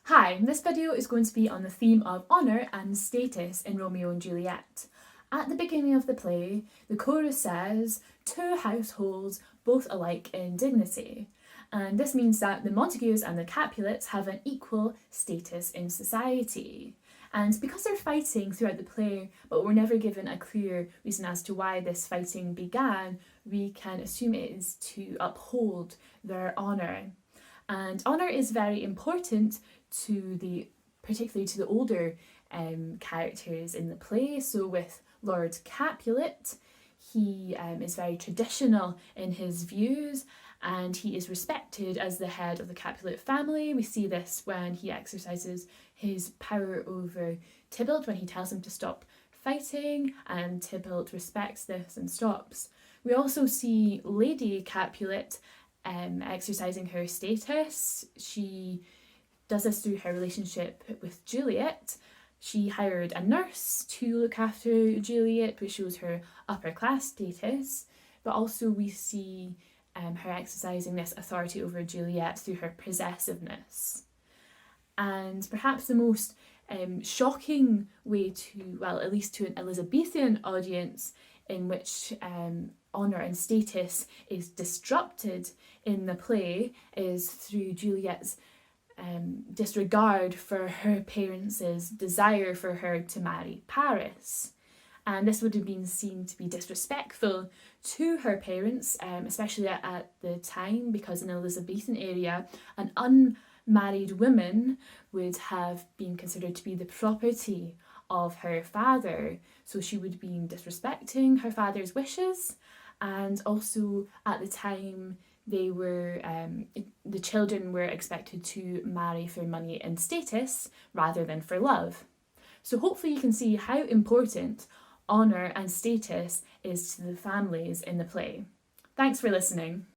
Hi, this video is going to be on the theme of honour and status in Romeo and Juliet. At the beginning of the play, the chorus says, "Two households, both alike in dignity." And this means that the Montagues and the Capulets have an equal status in society. And because they're fighting throughout the play, but we're never given a clear reason as to why this fighting began, we can assume it is to uphold their honour. And honour is very important particularly to the older characters in the play. So with Lord Capulet, he is very traditional in his views and he is respected as the head of the Capulet family. We see this when he exercises his power over Tybalt, when he tells him to stop fighting, and Tybalt respects this and stops. We also see Lady Capulet exercising her status. She does this through her relationship with Juliet. She hired a nurse to look after Juliet, which shows her upper class status, but also we see her exercising this authority over Juliet through her possessiveness. And perhaps the most shocking way to, well, at least to an Elizabethan audience, in which honour and status is disrupted in the play is through Juliet's disregard for her parents' desire for her to marry Paris. And this would have been seen to be disrespectful to her parents, especially at the time, because in the Elizabethan era, an unmarried woman would have been considered to be the property of her father. So she would have been disrespecting her father's wishes, and also at the time they were the children were expected to marry for money and status rather than for love. So hopefully you can see how important honour and status is to the families in the play. Thanks for listening.